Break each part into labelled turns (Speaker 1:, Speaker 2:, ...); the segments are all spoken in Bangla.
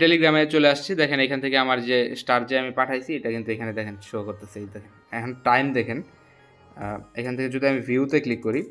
Speaker 1: টেলিগ্রামে চলে আসছি। দেখেন এখান থেকে আমার যে স্টার যে আমি পাঠাইছি এটা কিন্তু এখানে দেখেন শো করতেছে। এই দেখেন এখন টাইম দেখেন, এখান থেকে যদি আমি ভিউতে ক্লিক করি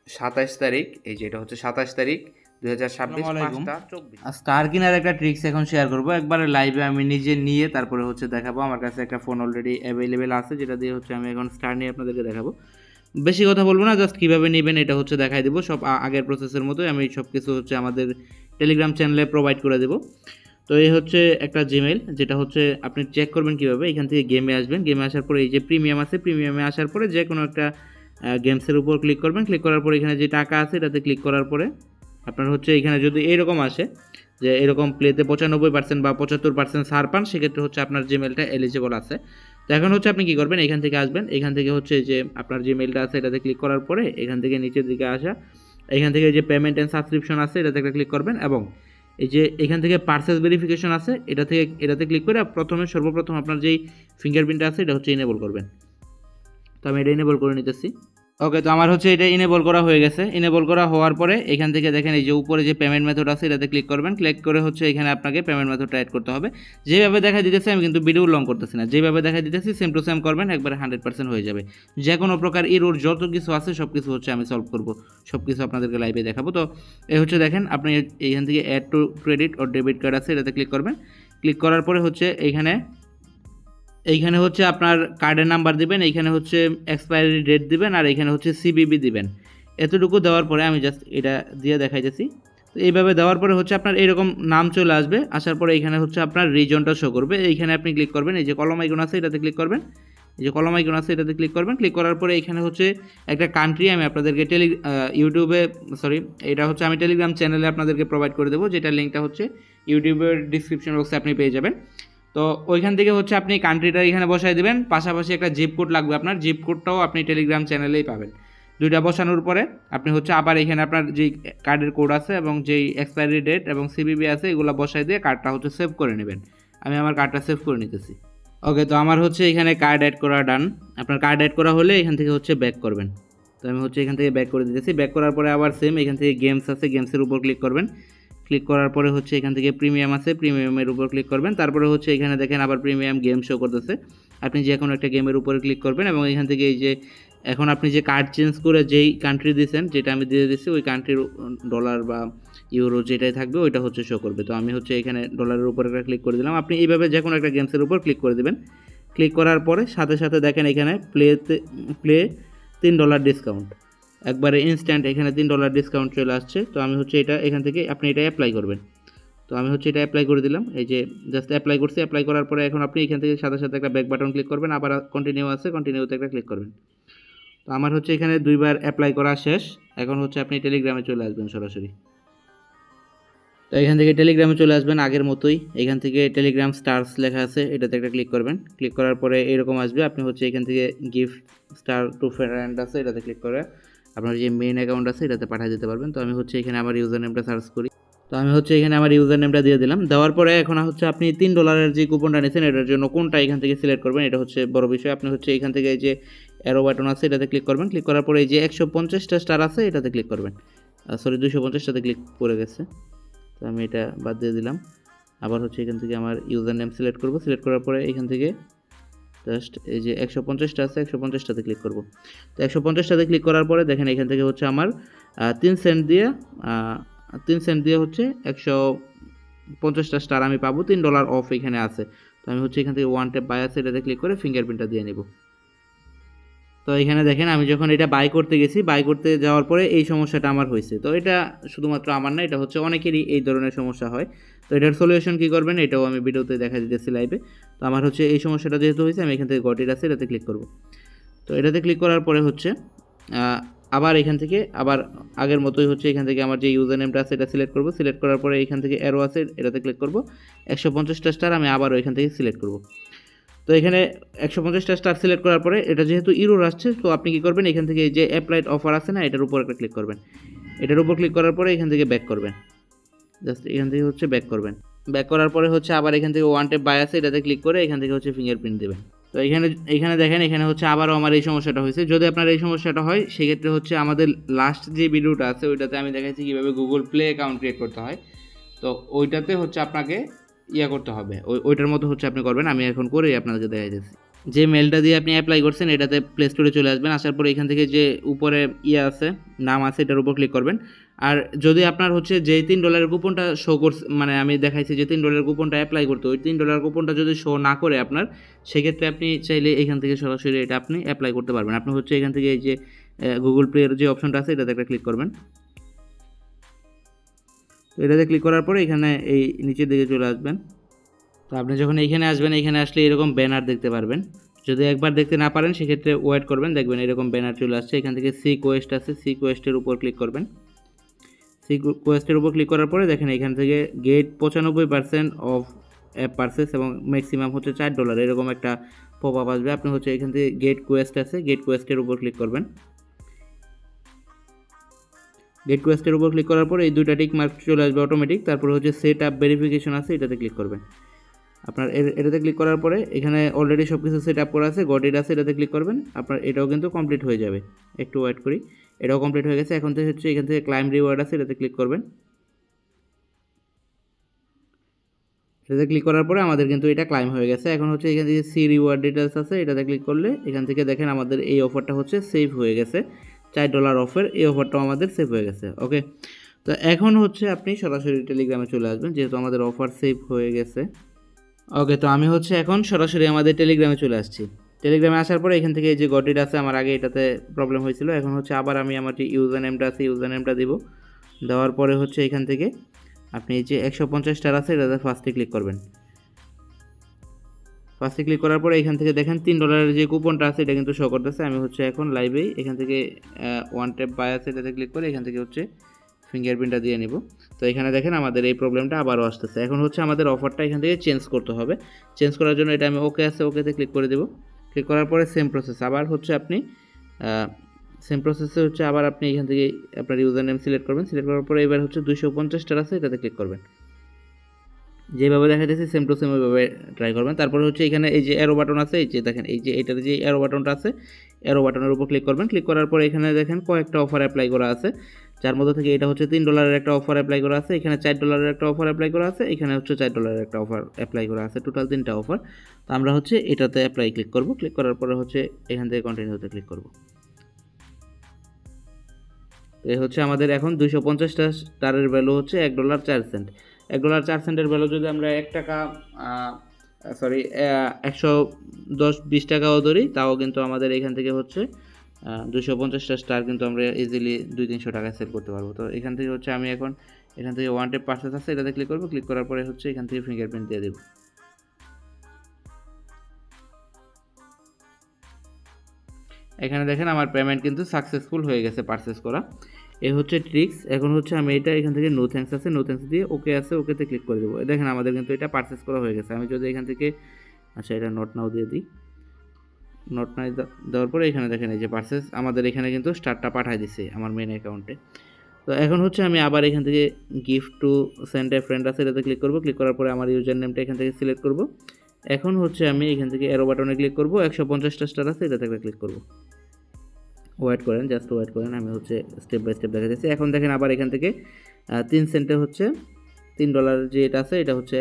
Speaker 1: 27 তারিখ, এই যে এটা হচ্ছে 27 তারিখ 2026 5টা 24।
Speaker 2: স্টার কিনার একটা ট্রিক্স এখন শেয়ার করবো একবারে লাইভে, আমি নিজে নিয়ে তারপরে হচ্ছে দেখাবো। আমার কাছে একটা ফোন অলরেডি অ্যাভেলেবেল আছে, যেটা দিয়ে হচ্ছে আমি এখন স্টার নিয়ে আপনাদেরকে দেখাবো। বেশি কথা বলবো না, জাস্ট কীভাবে নেবেন এটা হচ্ছে দেখাই দেবো। সব আগের প্রসেসের মতোই আমি সব কিছু হচ্ছে আমাদের টেলিগ্রাম চ্যানেলে প্রোভাইড করে দেবো। তো এই হচ্ছে একটা জিমেইল, যেটা হচ্ছে আপনি চেক করবেন কীভাবে। এখান থেকে গেমে আসবেন, গেমে আসার পরে এই যে প্রিমিয়াম আছে, প্রিমিয়ামে আসার পরে যে কোনো একটা গেমসের উপর ক্লিক করবেন। ক্লিক করার পরে এখানে যে টাকা আছে এটাতে ক্লিক করার পরে আপনার হচ্ছে এখানে যদি এইরকম আসে যে এরকম প্লেতে 95% বা 75% ছাড় পান, সেক্ষেত্রে হচ্ছে আপনার জিমেলটা এলিজিবল আছে। তো এখন হচ্ছে আপনি কী করবেন, এখান থেকে আসবেন, এখান থেকে হচ্ছে যে আপনার যে মেলটা আছে এটাতে ক্লিক করার পরে এখান থেকে নিচের দিকে আসা, এখান থেকে যে পেমেন্ট অ্যান্ড সাবস্ক্রিপশন আছে এটাতে একটা ক্লিক করবেন, এবং এই যে এখান থেকে পার্সেস ভেরিফিকেশন আছে এটাতে ক্লিক করে সর্বপ্রথম আপনার যেই ফিঙ্গারপ্রিন্ট আছে এটা হচ্ছে ইনেবল করবেন। তো আমি এটা ইনেবল করে নিতেছি। ওকে, তো আমার হচ্ছে এটা ইনেবল করা হয়ে গেছে। ইনেবল করা হওয়ার পরে এখান থেকে দেখেন এই যে উপরে যে পেমেন্ট মেথড আছে এটাতে ক্লিক করবেন। ক্লিক করে হচ্ছে এখানে আপনাকে পেমেন্ট মেথডটা অ্যাড করতে হবে। যেভাবে দেখা দিতেছে, আমি কিন্তু ভিডিও লং করতেছি না, যেভাবে দেখা দিতেছি সেম টু সেম করবেন, একবারে 100% হয়ে যাবে। যে কোনো প্রকার এরর যত কিছু আছে সব কিছু হচ্ছে আমি সলভ করব, সব কিছু আপনাদেরকে লাইভে দেখাবো। তো এই হচ্ছে দেখেন আপনি এইখান থেকে অ্যাড টু ক্রেডিট ও ডেবিট কার্ড আছে এটাতে ক্লিক করবেন। ক্লিক করার পরে হচ্ছে এইখানে হচ্ছে আপনার কার্ডের নাম্বার দিবেন, এইখানে হচ্ছে এক্সপায়ারি ডেট দিবেন, আর এইখানে হচ্ছে সিবিবি দিবেন। এতটুকু দেওয়ার পরে আমি জাস্ট এটা দিয়ে দেখাইতেছি। তো এইভাবে দেওয়ার পরে হচ্ছে আপনার এরকম নাম চলে আসবে। আসার পরে এখানে হচ্ছে আপনার রিজনটা শো করবে, এইখানে আপনি ক্লিক করবেন। এই যে কলম আইকন আছে এটাতে ক্লিক করবেন, এই যে কলম আইকন আছে এটাতে ক্লিক করবেন। ক্লিক করার পরে এখানে হচ্ছে একটা কান্ট্রি আমি আপনাদেরকে এটা হচ্ছে আমি টেলিগ্রাম চ্যানেলে আপনাদেরকে প্রোভাইড করে দেবো, যেটা লিঙ্কটা হচ্ছে ইউটিউবের ডিসক্রিপশন বক্সে আপনি পেয়ে যাবেন। তো ওইখান থেকে হচ্ছে আপনি কান্ট্রিটা এখানে বসাই দেবেন, পাশাপাশি একটা জিপ কোড লাগবে আপনার, জিপ কোডটাও আপনি টেলিগ্রাম চ্যানেলেই পাবেন। দুইটা বসানোর পরে আপনি হচ্ছে আবার এখানে আপনার যেই কার্ডের কোড আছে এবং যেই এক্সপায়ারি ডেট এবং সিবিবি আছে এগুলো বসাই দিয়ে কার্ডটা হচ্ছে সেভ করে নেবেন। আমি আমার কার্ডটা সেভ করে নিতেছি। ওকে, তো আমার হচ্ছে এখানে কার্ড অ্যাড করা ডান। আপনার কার্ড অ্যাড করা হলে এখান থেকে হচ্ছে ব্যাক করবেন। তো আমি হচ্ছে এখান থেকে ব্যাক করে দিতেছি। ব্যাক করার পরে আবার সেম এখান থেকে গেমস আছে, গেমসের উপর ক্লিক করবেন। ক্লিক করার পরে হচ্ছে এখান থেকে প্রিমিয়াম আছে, প্রিমিয়ামের উপর ক্লিক করবেন। তারপরে হচ্ছে এখানে দেখেন আবার প্রিমিয়াম গেম শো করতেছে, আপনি যে কোনো একটা গেমের উপরে ক্লিক করবেন, এবং এখান থেকে এই যে এখন আপনি যে কার্ড চেঞ্জ করে যেই কান্ট্রি দিয়েছেন, যেটা আমি দিয়ে দিচ্ছি ওই কান্ট্রির ডলার বা ইউরো যেটাই থাকবে ওইটা হচ্ছে শো করবে। তো আমি হচ্ছে এখানে ডলারের উপর একটা ক্লিক করে দিলাম। আপনি এইভাবে যে কোনো একটা গেমসের উপর ক্লিক করে দেবেন। ক্লিক করার পরে সাথে সাথে দেখেন এখানে প্লে $3 ডিসকাউন্ট, একবারে ইনস্ট্যান্ট এখানে $3 ডিসকাউন্ট চলে আসছে। তো আমি হচ্ছে এটা এখান থেকে আপনি এটা অ্যাপ্লাই করবেন। তো আমি হচ্ছে এটা অ্যাপ্লাই করে দিলাম, এই যে জাস্ট অ্যাপ্লাই করছি। অ্যাপ্লাই করার পরে এখন আপনি এখান থেকে সাথে সাথে একটা ব্যাক বাটন ক্লিক করবেন, আবার কন্টিনিউ আছে, কন্টিনিউতে একটা ক্লিক করবেন। তো আমার হচ্ছে এখানে 2বার অ্যাপ্লাই করা শেষ। এখন হচ্ছে আপনি টেলিগ্রামে চলে আসবেন সরাসরি। তো এখান থেকে টেলিগ্রামে চলে আসবেন আগের মতোই, এখান থেকে টেলিগ্রাম স্টার্স লেখা আছে এটাতে একটা ক্লিক করবেন। ক্লিক করার পরে এরকম আসবে, আপনি হচ্ছে এখান থেকে গিফট স্টার টু ফ্রেন্ড আছে এটাতে ক্লিক করে আপনার যে মেইন অ্যাকাউন্ট আছে এটাতে পাঠিয়ে দিতে পারবেন। তো আমি হচ্ছে এখানে আমার ইউজার নেমটা সার্চ করি। তো আমি হচ্ছে এখানে আমার ইউজার নেমটা দিয়ে দিলাম। দেওয়ার পরে এখন হচ্ছে আপনি $3 যে কুপনটা নিয়েছেন এটার জন্য কোনটা এখান থেকে সিলেক্ট করবেন, এটা হচ্ছে বড় বিষয়। আপনি হচ্ছে এখান থেকে এই যে অ্যারো বাটন আছে এটাতে ক্লিক করবেন। ক্লিক করার পরে এই যে 150টা স্টার আছে এটাতে ক্লিক করবেন। 250টাতে ক্লিক করে গেছে, তো আমি এটা বাদ দিয়ে দিলাম। আবার হচ্ছে এখান থেকে আমার ইউজার নেম সিলেক্ট করব। সিলেক্ট করার পরে এখান থেকে জাস্ট এই যে 150টা আছে 150টাতে ক্লিক করব। তো 150টাতে ক্লিক করার পরে দেখেন এখান থেকে হচ্ছে আমার 3 সেন্ট দিয়ে হচ্ছে 150টা স্টার আমি পাবো, $3 অফ এখানে আছে। তো আমি হচ্ছে এখান থেকে ওয়ান ট্যাপ বাই আছে এটাতে ক্লিক করে ফিঙ্গারপ্রিন্টটা দিয়ে নেব। তো এখানে দেখেন আমি যখন এটা বাই করতে গেছি, বাই করতে যাওয়ার পরে এই সমস্যাটা আমার হয়েছে। তো এটা শুধুমাত্র আমার না, এটা হচ্ছে অনেকেরই এই ধরনের সমস্যা হয়। তো এটার সলিউশন কী করবেন এটাও আমি ভিডিওতে দেখা দিতেছি লাইভে। তো আমার হচ্ছে এই সমস্যাটা যেহেতু হয়েছে আমি এখান থেকে গট ইট আছে এটাতে ক্লিক করব। তো এটাতে ক্লিক করার পরে হচ্ছে আবার এখান থেকে আবার আগের মতোই হচ্ছে এখান থেকে আমার যে ইউজার নেমটা আছে এটা সিলেক্ট করব। সিলেক্ট করার পরে এখান থেকে অ্যারো আছে এটাতে ক্লিক করব। 150টা স্টার আমি আবারও এখান থেকে সিলেক্ট করব। তো এখানে 150টা স্টার সিলেক্ট করার পরে এটা যেহেতু ইরোর আসছে, তো আপনি কী করবেন এখান থেকে যে অ্যাপ্লাইড অফার আছে না এটার উপর একটা ক্লিক করবেন। এটার উপর ক্লিক করার পরে এখান থেকে ব্যাক করবেন, জাস্ট এখান থেকে হচ্ছে ব্যাক করবেন। ব্যাক করার পরে হচ্ছে আবার এখান থেকে ওয়ান ট্যাপ বাই আছে এটাতে ক্লিক করে এখান থেকে হচ্ছে ফিঙ্গারপ্রিন্ট দেবেন। তো এখানে দেখেন এখানে হচ্ছে আবারও আমার এই সমস্যাটা হয়েছে। যদি আপনার এই সমস্যাটা হয় সেক্ষেত্রে হচ্ছে আমাদের লাস্ট যে ভিডিওটা আছে ওইটাতে আমি দেখাচ্ছি কীভাবে গুগল প্লে অ্যাকাউন্ট ক্রিয়েট করতে হয়। তো ওইটাতে হচ্ছে আপনাকে ইয়া করতে হবে, ওইটার মতো হচ্ছে আপনি করবেন। আমি এখন করেই আপনাদেরকে দেখাই দিচ্ছি। যে মেলটা দিয়ে আপনি অ্যাপ্লাই করছেন এটাতে প্লে স্টোরে চলে আসবেন, আসার পরে এখান থেকে যে উপরে ইয়ে আছে নাম আছে এটার উপর ক্লিক করবেন। আর যদি আপনার হচ্ছে যেই $3 কুপনটা শো করছে, মানে আমি দেখাইছি যে $3 কুপনটা অ্যাপ্লাই করতে, ওই $3 কুপনটা যদি শো না করে আপনার, সেক্ষেত্রে আপনি চাইলে এখান থেকে সরাসরি এটা আপনি অ্যাপ্লাই করতে পারবেন। আপনি হচ্ছে এখান থেকে এই যে গুগল প্লের যে অপশনটা আছে এটাতে একটা ক্লিক করবেন। তো এটাতে ক্লিক করার পরে এখানে এই নিচের দিকে চলে আসবেন। তো আপনি যখন এইখানে আসবেন, এখানে আসলে এরকম ব্যানার দেখতে পারবেন। যদি একবার দেখতে না পারেন সেক্ষেত্রে ওয়েট করবেন, দেখবেন এরকম ব্যানার চলে আসছে। এখান থেকে সি কোয়েস্ট আছে, সি কোয়েস্টের উপর ক্লিক করবেন। সি কোয়েস্টের উপর ক্লিক করার পরে দেখেন এখান থেকে গেট 95% অফ অ্যাপ পারচেস এবং ম্যাক্সিমাম হচ্ছে $4 এরকম একটা পপ আপ আসবে। আপনি হচ্ছে এখান থেকে গেট কোয়েস্ট আছে, গেট কোয়েস্টের উপর ক্লিক করবেন। গেট কোয়েস্টের উপর ক্লিক করার পরে এই দুইটা টিক মার্ক চলে আসবে অটোমেটিক। তারপর হচ্ছে সেট আপ ভেরিফিকেশন আছে, এটাতে ক্লিক করবেন। আপনার এটাতে ক্লিক করার পরে এখানে অলরেডি সব কিছু সেট আপ করা আছে, গট ইট আছে, এটাতে ক্লিক করবেন। আপনার এটাও কিন্তু কমপ্লিট হয়ে যাবে। একটু ওয়েট করি, এটাও কমপ্লিট হয়ে গেছে। এখন থেকে হচ্ছে এখান থেকে ক্লাইম রিওয়ার্ড আছে, এটাতে ক্লিক করবেন। এটাতে ক্লিক করার পরে আমাদের কিন্তু এটা ক্লাইম হয়ে গেছে। এখন হচ্ছে এখান থেকে সি রিওয়ার্ড ডিটেলস আছে, এটাতে ক্লিক করলে এখান থেকে দেখেন আমাদের এই অফারটা হচ্ছে সেভ হয়ে গেছে। $4 অফার এই অফারটাও আমাদের সেভ হয়ে গেছে। ওকে, তো এখন হচ্ছে আপনি সরাসরি টেলিগ্রামে চলে আসবেন, যেহেতু আমাদের অফার সেভ হয়ে গেছে। ওকে, তো আমি হচ্ছে এখন সরাসরি আমাদের টেলিগ্রামে চলে আসছি। টেলিগ্রামে আসার পরে এখান থেকে এই যে গটিট আছে, আমার আগে এটাতে প্রবলেম হয়েছিল। এখন হচ্ছে আবার আমি আমার যে ইউজার নেমটা আছে ইউজার নেমটা দিব। দেওয়ার পরে হচ্ছে এখান থেকে আপনি এই যে 150 স্টার আছে এটাতে ফার্স্টে ক্লিক করবেন। ফার্স্টে ক্লিক করার পরে এখান থেকে দেখেন $3 যে কুপনটা আছে এটা কিন্তু শো করতেছে। আমি হচ্ছে এখন লাইভেই এখান থেকে ওয়ান ট্যাপ বাই আছে এটাতে ক্লিক করে এখান থেকে হচ্ছে ফিঙ্গারপ্রিন্টটা দিয়ে নিব। তো এখানে দেখেন আমাদের এই প্রবলেমটা আবারও আসতেছে। এখন হচ্ছে আমাদের অফারটা এখান থেকে চেঞ্জ করতে হবে। চেঞ্জ করার জন্য এটা আমি ওকে আছে, ওকেতে ক্লিক করে দেবো। ক্লিক করার পরে সেম প্রসেস আবার হচ্ছে আপনি সেম প্রসেসে হচ্ছে আবার আপনি এখান থেকে আপনার ইউজার নেম সিলেক্ট করবেন। সিলেক্ট করার পরে এবার হচ্ছে 250 স্টার আছে এটাতে ক্লিক করবেন। যেভাবে দেখা যাচ্ছে সেম টু সেম ওইভাবে ট্রাই করবেন। তারপরে হচ্ছে এখানে এই যে অ্যারো বাটন আছে, এই যে দেখেন এই যে এটার যে অ্যারো বাটনটা আছে, অ্যারো বাটনের উপর ক্লিক করবেন। ক্লিক করার পরে এখানে দেখেন কয়েকটা অফার অ্যাপ্লাই করা আছে, যার মধ্যে থেকে এটা হচ্ছে $3 একটা অফার অ্যাপ্লাই করা আছে, এখানে $4 একটা অফার অ্যাপ্লাই করা আছে, এখানে হচ্ছে $4 একটা অফার অ্যাপ্লাই করা আছে, টোটাল 3টা অফার। তো আমরা হচ্ছে এটাতে অ্যাপ্লাই ক্লিক করব। ক্লিক করার পরে হচ্ছে এখান থেকে কন্টিনিউতে ক্লিক করব। তো এই হচ্ছে আমাদের এখন 250টা স্টারের ভ্যালু হচ্ছে $1.04। $1.04 ভ্যালু যদি আমরা 1 টাকা সরি 110-20 টাকাও ধরি, তাও কিন্তু আমাদের এখান থেকে হচ্ছে 250টা স্টার কিন্তু আমরা ইজিলি 200-300 টাকায় সেল করতে পারবো। তো এখান থেকে হচ্ছে আমি এখন এখান থেকে ওয়ান টেপ পারচেস আছে এটাতে ক্লিক করবো। ক্লিক করার পরে হচ্ছে এখান থেকে ফিঙ্গারপ্রিন্ট দিয়ে দেবো। এখানে দেখেন আমার পেমেন্ট কিন্তু সাকসেসফুল হয়ে গেছে পারচেস করা। এই হচ্ছে ট্রিক্স। এখন হচ্ছে আমি এটা এখান থেকে নো থ্যাঙ্কস আছে, নো থ্যাঙ্কস দিয়ে ওকে আছে, ওকেতে ক্লিক করে দেবো। দেখেন আমাদের কিন্তু এটা পারচেস করা হয়ে গেছে। আমি যদি এখান থেকে আচ্ছা এটা নট নাও দিয়ে দিই, নট নাও দেওয়ার পরে এখানে দেখেন এই যে পারচেস আমাদের এখানে কিন্তু স্টারটা পাঠিয়ে দিছে আমার মেন অ্যাকাউন্টে। তো এখন হচ্ছে আমি আবার এখান থেকে gift to send a friend আছে এটাতে ক্লিক করবো। ক্লিক করার পরে আমার ইউজার নেমটা এখান থেকে সিলেক্ট করব। এখন হচ্ছে আমি এখান থেকে অ্যারো বাটনে ক্লিক করব, 150টা স্টার আছে এটাতে একটা ক্লিক করব। ওয়েট করেন, জাস্ট ওয়েট করেন, আমি হচ্ছে স্টেপ বাই স্টেপ দেখা যাচ্ছে। এখন দেখেন আবার এখান থেকে 3 সেন্টে হচ্ছে $3 যে এটা আছে এটা হচ্ছে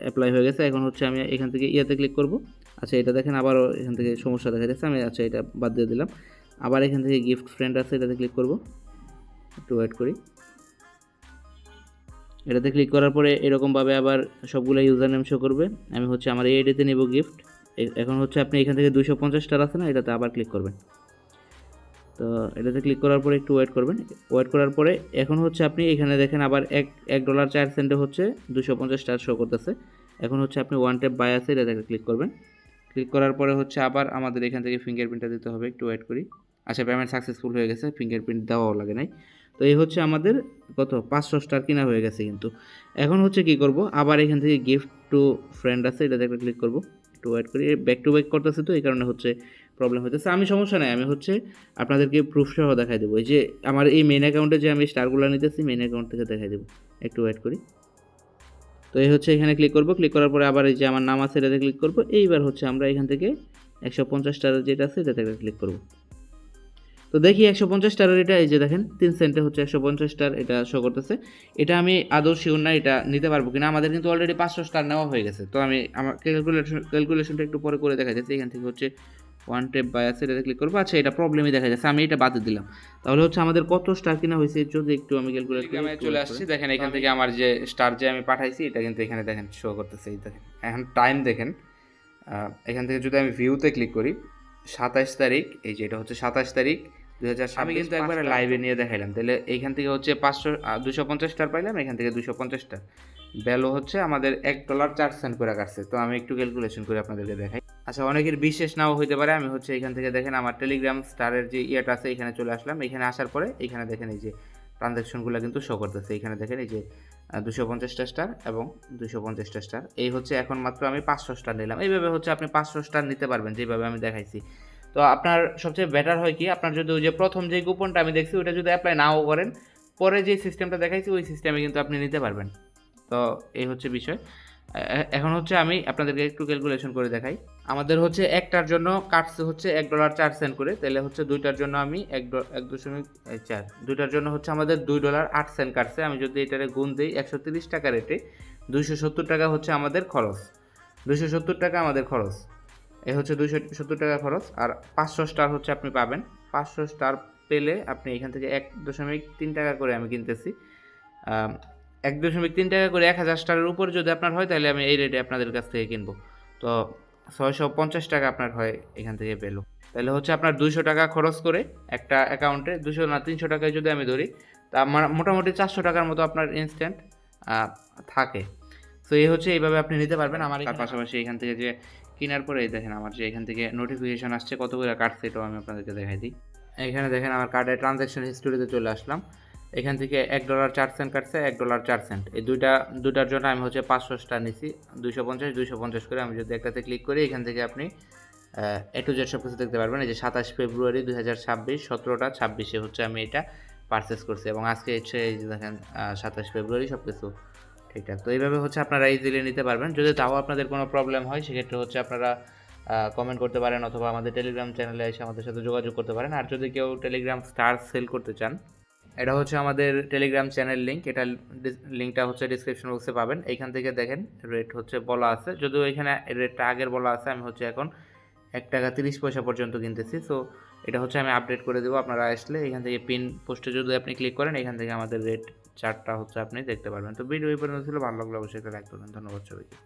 Speaker 2: অ্যাপ্লাই হয়ে গেছে। এখন হচ্ছে আমি এখান থেকে ইয়াতে ক্লিক করব। আচ্ছা এটা দেখেন আবারও এখান থেকে সমস্যা দেখা যাচ্ছে, আমি আচ্ছা এটা বাদ দিয়ে দিলাম। আবার এখান থেকে গিফট ফ্রেন্ড আছে এটাতে ক্লিক করব, একটু ওয়েট করি। এটাতে ক্লিক করার পরে এরকমভাবে আবার সবগুলো ইউজার নেম শো করবে। আমি হচ্ছে আমার এই আইডিতে নেব গিফট। এখন হচ্ছে আপনি এখান থেকে 250 স্টার আছে না, এটাতে আবার ক্লিক করবেন। তো এটাতে ক্লিক করার পরে একটু ওয়েট করবেন। ওয়েট করার পরে এখন হচ্ছে আপনি এখানে দেখেন আবার $1.04 হচ্ছে 250 স্টার শো করতেছে। এখন হচ্ছে আপনি ওয়ান ট্যাপ বাই আছে এটাতে ক্লিক করবেন। ক্লিক করার পরে হচ্ছে আবার আমাদের এখান থেকে ফিঙ্গারপ্রিন্টটা দিতে হবে, একটু ওয়েট করি। আচ্ছা পেমেন্ট সাকসেসফুল হয়ে গেছে, ফিঙ্গারপ্রিন্ট দেওয়াও লাগে নাই। তো এই হচ্ছে আমাদের কত 500 স্টার কিনা হয়ে গেছে কিন্তু। এখন হচ্ছে কি করব, আবার এখান থেকে গিফট টু ফ্রেন্ড আছে এটাতে একটা ক্লিক করব, একটু ওয়েট করি। ব্যাক টু ব্যাক করতেছে তো এই কারণে হচ্ছে প্রবলেম হইতেছে। আমি সমস্যা নাই, আমি হচ্ছে আপনাদেরকে প্রুফ সহ দেখাই দেবো। এই যে আমার এই মেন অ্যাকাউন্টে যে আমি স্টারগুলো নিতেছি মেন অ্যাকাউন্ট থেকে দেখাই দেবো, একটু ওয়েট করি। তো এই হচ্ছে এখানে ক্লিক করব। ক্লিক করার পরে আবার এই যে আমার নাম আছে এটাতে ক্লিক করব। এইবার হচ্ছে আমরা এখান থেকে 150 স্টারের যেটা আছে এটাতে ক্লিক করব। তো দেখি 150 স্টারের এটা, এই যে দেখেন 3 সেন্টে হচ্ছে 150 স্টার এটা শো করতেছে। এটা আমি আদৌ শিওর না এটা নিতে পারবো কিনা, আমাদের কিন্তু অলরেডি 500 স্টার নেওয়া হয়ে গেছে। তো আমি আমার ক্যালকুলেশনটা একটু পরে করে দেখা যাচ্ছে। এখান থেকে হচ্ছে ওয়ান টেপ বাই আছে, এটাতে ক্লিক করবো। আচ্ছা, এটা প্রবলেমই দেখা যাচ্ছে, আমি এটা বাদ দিলাম। তাহলে হচ্ছে আমাদের কত স্টার কিনা হয়েছে যদি একটু আমি ক্যালকুলেট করি।
Speaker 1: আমি চলে আসছি, দেখেন এখান থেকে আমার যে স্টার যে আমি পাঠাইছি এটা কিন্তু এখানে দেখেন শো করতেছে, এই দেখেন এখন টাইম দেখেন। এখান থেকে যদি আমি ভিউতে ক্লিক করি 27 তারিখ, এই যে এটা হচ্ছে 27 তারিখ 2026। আমি কিন্তু একবারে লাইভে নিয়ে দেখাইলাম, তাহলে এইখান থেকে হচ্ছে 250 স্টার পাইলাম, এখান থেকে 250 স্টার ভ্যালু হচ্ছে আমাদের $1.04 করে কাটছে। তো আমি একটু ক্যালকুলেশন করে আপনাদেরকে দেখাই। আচ্ছা, অনেকের বিশেষ নাও হইতে পারে। আমি হচ্ছে এখান থেকে দেখেন আমার টেলিগ্রাম স্টারের যে ইয়েটা আছে এখানে চলে আসলাম। এখানে আসার পরে এখানে দেখেন এই যে ট্রানজ্যাকশনগুলো কিন্তু শো করতেছে। এখানে দেখেন এই যে 250টা স্টার এবং 250টা স্টার, এই হচ্ছে এখন মাত্র আমি 500 স্টার নিলাম। এইভাবে হচ্ছে আপনি 500 স্টার নিতে পারবেন যেভাবে আমি দেখাইছি। তো আপনার সবচেয়ে বেটার হয় কি, আপনার যদি ওই যে প্রথম যে কুপনটা আমি দেখছি ওটা যদি অ্যাপ্লাই নাও করেন, পরে যে সিস্টেমটা দেখাইছি ওই সিস্টেমে কিন্তু আপনি নিতে পারবেন। তো এই হচ্ছে বিষয়। এখন হচ্ছে আমি আপনাদেরকে একটু ক্যালকুলেশন করে দেখাই। আমাদের হচ্ছে একটার জন্য কাটছে হচ্ছে $1.04 করে, তাহলে হচ্ছে দুইটার জন্য আমি 1.4, দুইটার জন্য হচ্ছে আমাদের $2.08 কাটছে। আমি যদি এটারে গুণ দিই 130 টাকা রেটে, 270 টাকা হচ্ছে আমাদের খরচ, 270 টাকা আমাদের খরচ, এ হচ্ছে 270 টাকা খরচ। আর 500 স্টার হচ্ছে আপনি পাবেন। 500 স্টার পেলে আপনি এখান থেকে 1.3 টাকা করে আমি কিনতেছি, 1.3 টাকা করে 1000 স্টারের উপর যদি আপনার হয় তাহলে আমি এই রেটে আপনাদের কাছ থেকে কিনবো। তো 650 টাকা আপনার হয় এখান থেকে পেলো। তাহলে হচ্ছে আপনার 200 টাকা খরচ করে একটা অ্যাকাউন্টে, 200 না 300 টাকায় যদি আমি ধরি, তা আমার মোটামুটি 400 টাকার মতো আপনার ইনস্ট্যান্ট থাকে। তো এই হচ্ছে এইভাবে আপনি নিতে পারবেন। আমার তার পাশাপাশি এখান থেকে যে কেনার পরে এই দেখেন আমার যে এখান থেকে নোটিফিকেশন আসছে কত করে কাটছে, এটাও আমি আপনাদেরকে দেখাই দিই। এখানে দেখেন আমার কার্ডের ট্রানজ্যাকশন হিস্টোরিতে চলে আসলাম। এখান থেকে $1.04 কাটছে, $1.04। এই দুইটার জন্য আমি হচ্ছে 500 স্টার নিছি, 250 করে। আমি যদি একটাতে ক্লিক করি এখান থেকে আপনি এ টু জেড সব কিছু দেখতে পারবেন। এই যে 27 ফেব্রুয়ারি 2026 17টা 26-এ হচ্ছে আমি এটা পারচেস করছি এবং আজকে হচ্ছে এই যে দেখেন 27 ফেব্রুয়ারি সব কিছু ঠিকঠাক। তো এইভাবে হচ্ছে আপনারা ইজিলি নিতে পারবেন। যদি তাও আপনাদের কোনো প্রবলেম হয় সেক্ষেত্রে হচ্ছে আপনারা কমেন্ট করতে পারেন অথবা আমাদের টেলিগ্রাম চ্যানেলে এসে আমাদের সাথে যোগাযোগ করতে পারেন। আর যদি কেউ টেলিগ্রাম স্টার সেল করতে চান, এটা হচ্ছে আমাদের টেলিগ্রাম চ্যানেল লিঙ্ক, এটা লিঙ্কটা হচ্ছে ডিসক্রিপশন বক্সে পাবেন। এইখান থেকে দেখেন রেট হচ্ছে বলা আছে, যদিও এখানে রেটটা আগের বলা আছে, আমি হচ্ছে এখন $1.30 পর্যন্ত কিনতেছি। সো এটা হচ্ছে আমি আপডেট করে দেবো। আপনারা আসলে এখান থেকে পিন পোস্টে যদি আপনি ক্লিক করেন এখান থেকে আমাদের রেট চার্টটা হচ্ছে আপনি দেখতে পারবেন। তো ভিডিও এই পর্যন্ত ছিল, ভালো লাগলে অবশ্যই একটা লাইক করবেন। ধন্যবাদ সবাইকে।